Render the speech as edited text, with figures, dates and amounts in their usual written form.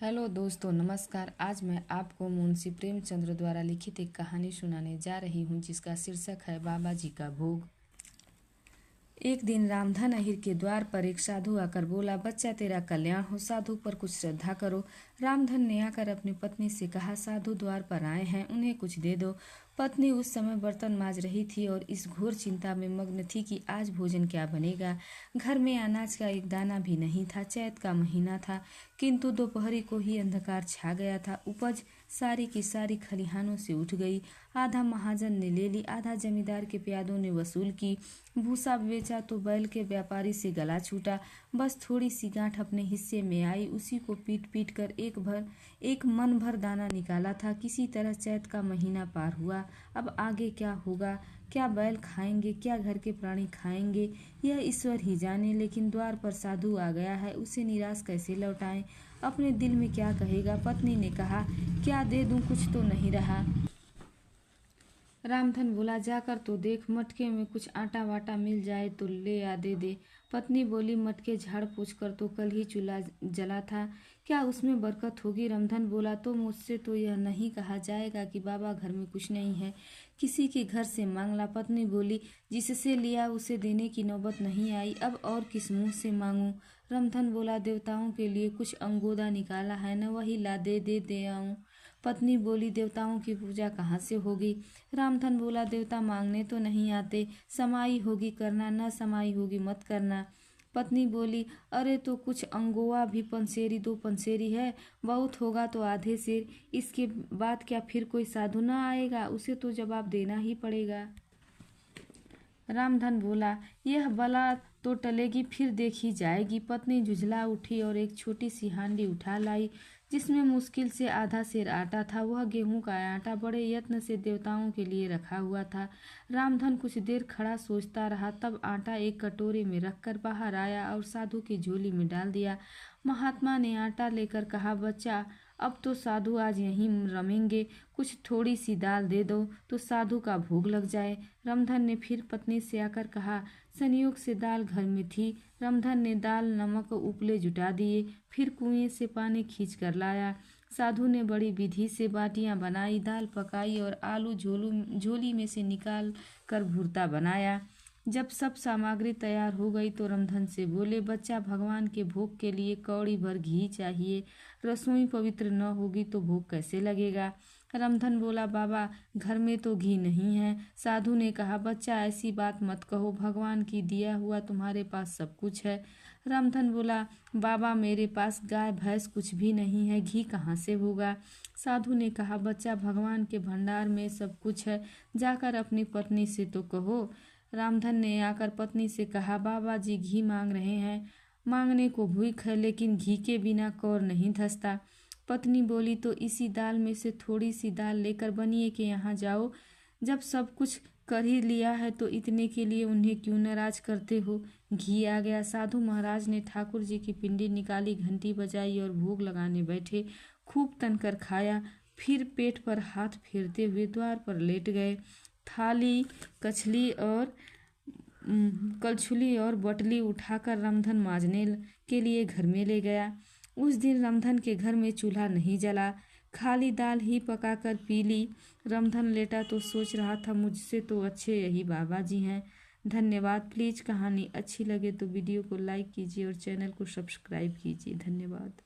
Hello दोस्तों, नमस्कार। आज मैं आपको मुंशी प्रेमचंद्र द्वारा लिखित एक कहानी सुनाने जा रही हूँ जिसका शीर्षक है बाबा जी का भोग। एक दिन रामधन अहिर के द्वार पर एक साधु आकर बोला, बच्चा तेरा कल्याण हो, साधु पर कुछ श्रद्धा करो। रामधन ने आकर अपनी पत्नी से कहा, साधु द्वार पर आए हैं, उन्हें कुछ दे दो। पत्नी उस समय बर्तन मांज रही थी और इस घोर चिंता में मग्न थी कि आज भोजन क्या बनेगा। घर में अनाज का एक दाना भी नहीं था। चैत का महीना था, किंतु दोपहरी को ही अंधकार छा गया था। उपज सारी की सारी खलिहानों से उठ गई। आधा महाजन ने ले ली, आधा जमींदार के प्यादों ने वसूल की। भूसा बेचा तो बैल के व्यापारी से गला छूटा। बस थोड़ी सी गांठ अपने हिस्से में आई, उसी को पीट पीट कर एक मन भर दाना निकाला था। किसी तरह चैत का महीना पार हुआ। अब आगे क्या होगा? क्या बैल खाएंगे, क्या घर के प्राणी खाएंगे, यह ईश्वर ही जाने। लेकिन द्वार पर साधु आ गया है, उसे निराश कैसे लौटाएं? अपने दिल में क्या कहेगा? पत्नी ने कहा, क्या दे दूं, कुछ तो नहीं रहा। रामधन बोला, जाकर तो देख, मटके में कुछ आटा वाटा मिल जाए तो ले आ दे। पत्नी बोली, मटके झाड़ पोछ कर तो कल ही चूल्हा जला था, क्या उसमें बरकत होगी? रामधन बोला, तो मुझसे तो यह नहीं कहा जाएगा कि बाबा घर में कुछ नहीं है, किसी के घर से मांग ला। पत्नी बोली, जिससे लिया उसे देने की नौबत नहीं आई, अब और किस मुंह से मांगूं? रामधन बोला, देवताओं के लिए कुछ अंगोदा निकाला है न, वही ला दे आऊं। पत्नी बोली, देवताओं की पूजा कहाँ से होगी? रामधन बोला, देवता मांगने तो नहीं आते, समाई होगी करना, न समाई होगी मत करना। पत्नी बोली, अरे तो कुछ अंगोआ भी, पंसेरी 2 पंसेरी है, बहुत होगा तो आधे सेर। इसके बाद क्या फिर कोई साधु न आएगा? उसे तो जवाब देना ही पड़ेगा। रामधन बोला, यह बला तो टलेगी, फिर देखी जाएगी। पत्नी झुझला उठी और एक छोटी सी हांडी उठा लाई, जिसमें मुश्किल से आधा सेर आटा था। वह गेहूं का आटा बड़े यत्न से देवताओं के लिए रखा हुआ था। रामधन कुछ देर खड़ा सोचता रहा, तब आटा एक कटोरे में रखकर बाहर आया और साधु की झोली में डाल दिया। महात्मा ने आटा लेकर कहा, बच्चा, अब तो साधु आज यहीं रमेंगे, कुछ थोड़ी सी दाल दे दो तो साधु का भोग लग जाए। रामधन ने फिर पत्नी से आकर कहा, संयोग से दाल घर में थी। रामधन ने दाल नमक उपले जुटा दिए, फिर कुएं से पानी खींच कर लाया। साधु ने बड़ी विधि से बाटियां बनाई, दाल पकाई और आलू झोली में से निकाल कर भुर्ता बनाया। जब सब सामग्री तैयार हो गई तो रामधन से बोले, बच्चा, भगवान के भोग के लिए कौड़ी भर घी चाहिए, रसोई पवित्र न होगी तो भोग कैसे लगेगा? रामधन बोला, बाबा, घर में तो घी नहीं है। साधु ने कहा, बच्चा, ऐसी बात मत कहो, भगवान की दिया हुआ तुम्हारे पास सब कुछ है। रामधन बोला, बाबा, मेरे पास गाय भैंस कुछ भी नहीं है, घी कहाँ से होगा? साधु ने कहा, बच्चा, भगवान के भंडार में सब कुछ है, जाकर अपनी पत्नी से तो कहो। रामधन ने आकर पत्नी से कहा, बाबा जी घी मांग रहे हैं, मांगने को भूख है, लेकिन घी के बिना कौर नहीं धसता। पत्नी बोली, तो इसी दाल में से थोड़ी सी दाल लेकर बनिए के यहाँ जाओ, जब सब कुछ कर ही लिया है तो इतने के लिए उन्हें क्यों नाराज करते हो? घी आ गया। साधु महाराज ने ठाकुर जी की पिंडी निकाली, घंटी बजाई और भोग लगाने बैठे। खूब तनकर खाया, फिर पेट पर हाथ फेरते हुए द्वार पर लेट गए। थाली, कलछुली और बटली उठाकर रामधन मांजने के लिए घर में ले गया। उस दिन रामधन के घर में चूल्हा नहीं जला, खाली दाल ही पकाकर पी ली। रामधन लेटा तो सोच रहा था, मुझसे तो अच्छे यही बाबा जी हैं। धन्यवाद। प्लीज़ कहानी अच्छी लगे तो वीडियो को लाइक कीजिए और चैनल को सब्सक्राइब कीजिए। धन्यवाद।